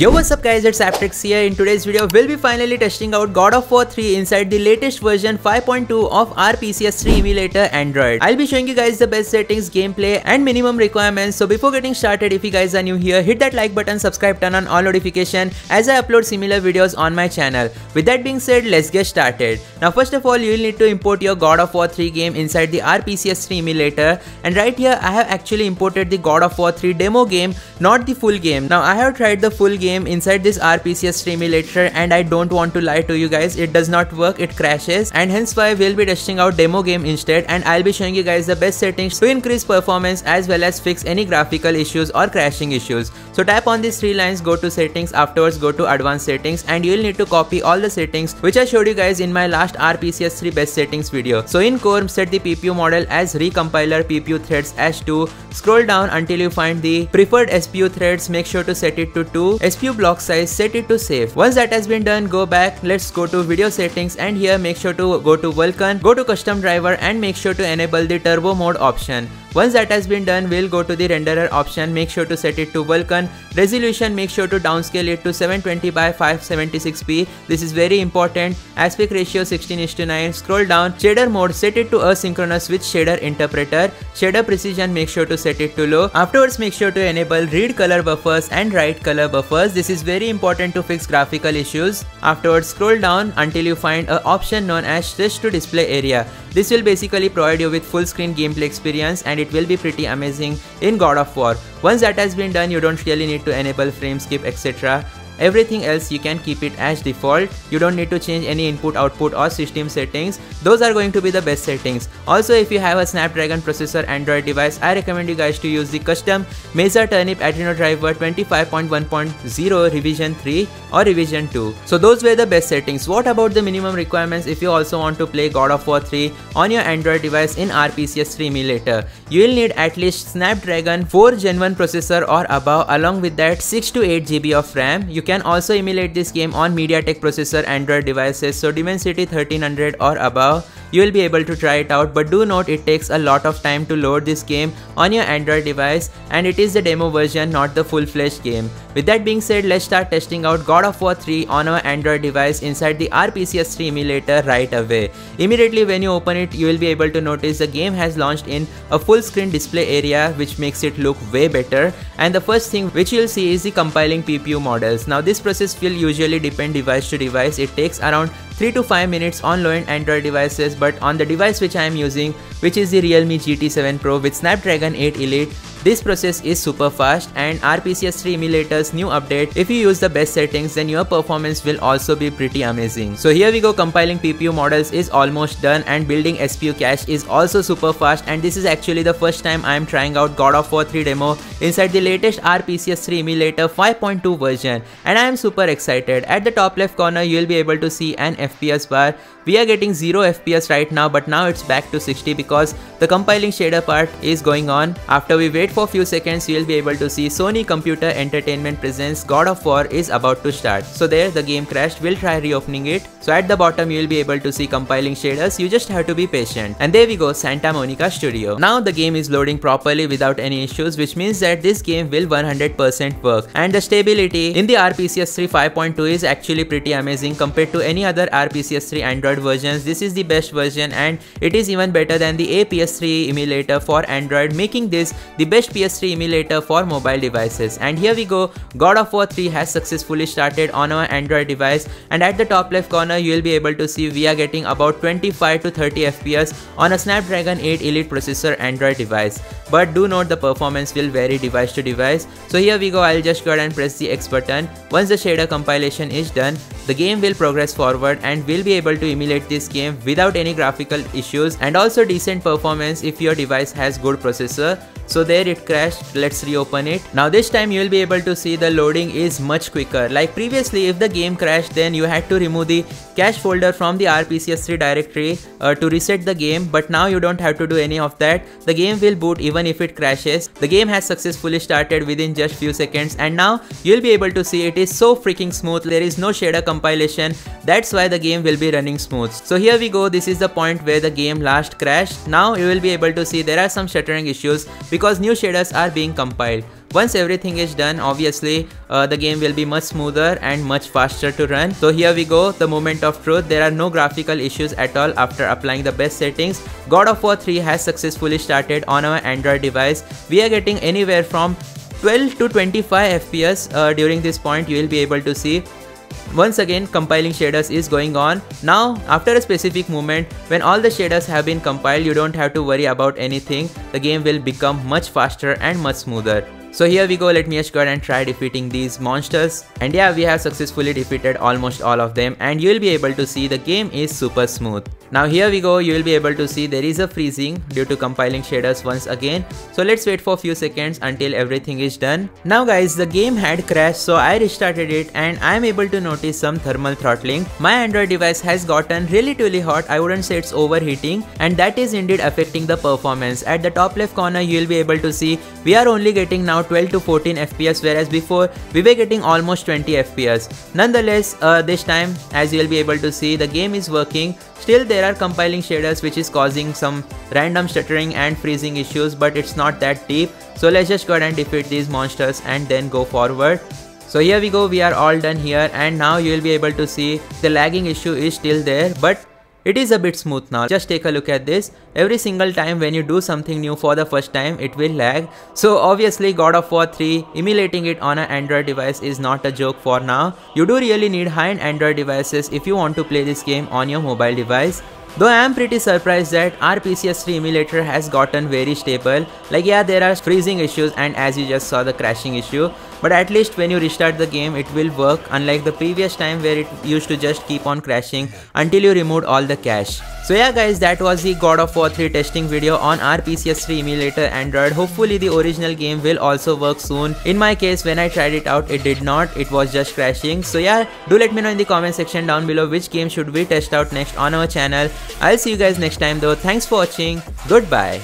Yo, what's up guys, it's Aptrix here. In today's video, we'll be finally testing out God of War 3 inside the latest version 5.2 of RPCS3 Emulator Android. I'll be showing you guys the best settings, gameplay and minimum requirements. So before getting started, if you guys are new here, hit that like button, subscribe, turn on all notification as I upload similar videos on my channel. With that being said, let's get started. Now first of all, you'll need to import your God of War 3 game inside the RPCS3 Emulator, and right here I have actually imported the God of War 3 demo game, not the full game. Now I have tried the full game inside this RPCS3 Emulator and I don't want to lie to you guys, it does not work, it crashes, and hence why we'll be testing out demo game instead, and I'll be showing you guys the best settings to increase performance as well as fix any graphical issues or crashing issues. So tap on these three lines, go to settings, afterwards go to advanced settings, and you'll need to copy all the settings which I showed you guys in my last RPCS3 best settings video. So in core, set the PPU model as recompiler, PPU threads as 2, scroll down until you find the preferred SPU threads, make sure to set it to 2, SPU block size, set it to safe. Once that has been done, go back, let's go to video settings, and here make sure to go to Vulkan, go to custom driver and make sure to enable the turbo mode option. Once that has been done, we'll go to the renderer option, make sure to set it to Vulkan. Resolution, make sure to downscale it to 720 by 576p. This is very important. Aspect ratio 16:9. Scroll down. Shader mode, set it to asynchronous with shader interpreter. Shader precision, make sure to set it to low. Afterwards, make sure to enable read color buffers and write color buffers. This is very important to fix graphical issues. Afterwards, scroll down until you find an option known as stretch to display area. This will basically provide you with full screen gameplay experience, and it will be pretty amazing in God of War. Once that has been done, you don't really need to enable frame skip, etc. Everything else you can keep it as default. You don't need to change any input, output or system settings. Those are going to be the best settings. Also, if you have a Snapdragon processor Android device, I recommend you guys to use the custom Mesa Turnip Adreno driver 25.1.0 revision 3 or revision 2. So those were the best settings. What about the minimum requirements if you also want to play God of War 3 on your Android device in RPCS3 Emulator? You will need at least Snapdragon 4 Gen 1 processor or above, along with that 6 to 8 GB of RAM. You can also emulate this game on MediaTek processor Android devices, so Dimensity 1300 or above. You will be able to try it out, but do note it takes a lot of time to load this game on your Android device, and it is the demo version, not the full-fledged game. With that being said, let's start testing out God of War 3 on our Android device inside the RPCS3 Emulator right away. Immediately when you open it, you will be able to notice the game has launched in a full screen display area, which makes it look way better. And the first thing which you'll see is the compiling PPU models. Now this process will usually depend device to device. It takes around 3 to 5 minutes on low-end Android devices, but on the device which I am using, which is the Realme GT7 Pro with Snapdragon 8 Elite, this process is super fast, and RPCS3 Emulator's new update, if you use the best settings, then your performance will also be pretty amazing. So here we go, compiling PPU models is almost done, and building SPU cache is also super fast, and this is actually the first time I am trying out God of War 3 demo inside the latest RPCS3 Emulator 5.2 version, and I am super excited. At the top left corner, you will be able to see an FPS bar. We are getting 0 FPS right now, but now it's back to 60 because the compiling shader part is going on. After we wait for a few seconds, you will be able to see Sony Computer Entertainment presents God of War is about to start. So there, the game crashed. We'll try reopening it. So at the bottom, you will be able to see compiling shaders. You just have to be patient. And there we go, Santa Monica Studio. Now the game is loading properly without any issues, which means that this game will 100% work. And the stability in the RPCS3 5.2 is actually pretty amazing compared to any other RPCS3 Android versions. This is the best version, and it is even better than the PS3 emulator for Android, making this the best PS3 emulator for mobile devices. And here we go, God of War 3 has successfully started on our Android device, and at the top left corner you will be able to see we are getting about 25 to 30 FPS on a Snapdragon 8 Elite processor Android device. But do note the performance will vary device to device. So here we go, I'll just go ahead and press the X button. Once the shader compilation is done, the game will progress forward and we'll be able to emulate this game without any graphical issues, and also decent performance if your device has good processor. So there it crashed, let's reopen it. Now this time you will be able to see the loading is much quicker. Like previously, if the game crashed, then you had to remove the cache folder from the RPCS3 directory to reset the game, but now you don't have to do any of that. The game will boot even if it crashes. The game has successfully started within just few seconds, and now you'll be able to see it is so freaking smooth. There is no shader compilation. That's why the game will be running smooth. So here we go, this is the point where the game last crashed. Now you will be able to see there are some stuttering issues because new shaders are being compiled. once everything is done, obviously the game will be much smoother and much faster to run. So here we go, the moment of truth. There are no graphical issues at all after applying the best settings. God of War 3 has successfully started on our Android device. We are getting anywhere from 12 to 25 FPS during this point. You will be able to see. Once again, compiling shaders is going on. Now, after a specific moment, when all the shaders have been compiled, you don't have to worry about anything. The game will become much faster and much smoother. So here we go, let me just go ahead and try defeating these monsters. And yeah, we have successfully defeated almost all of them, and you will be able to see the game is super smooth. Now here we go, you will be able to see there is a freezing due to compiling shaders once again. So let's wait for a few seconds until everything is done. Now guys, the game had crashed, so I restarted it and I am able to notice some thermal throttling. My Android device has gotten relatively hot. I wouldn't say it's overheating, and that is indeed affecting the performance. At the top left corner, you will be able to see we are only getting now 12 to 14 FPS, whereas before we were getting almost 20 FPS. Nonetheless, this time, as you will be able to see, the game is working. Still there are compiling shaders which is causing some random stuttering and freezing issues, but it's not that deep. So let's just go ahead and defeat these monsters and then go forward. So here we go, we are all done here, and now you will be able to see the lagging issue is still there, but it is a bit smooth now. Just take a look at this. Every single time when you do something new for the first time, it will lag. So obviously God of War 3, emulating it on an Android device is not a joke for now. You do really need high-end Android devices if you want to play this game on your mobile device. Though I am pretty surprised that RPCS3 Emulator has gotten very stable. Like yeah, there are freezing issues and as you just saw the crashing issue, but at least when you restart the game it will work, unlike the previous time where it used to just keep on crashing until you removed all the cache. So yeah guys, that was the God of War 3 testing video on RPCS3 Emulator Android. Hopefully the original game will also work soon. In my case, when I tried it out, it did not, it was just crashing. So yeah, do let me know in the comment section down below which game should we test out next on our channel. I'll see you guys next time though. Thanks for watching. Goodbye.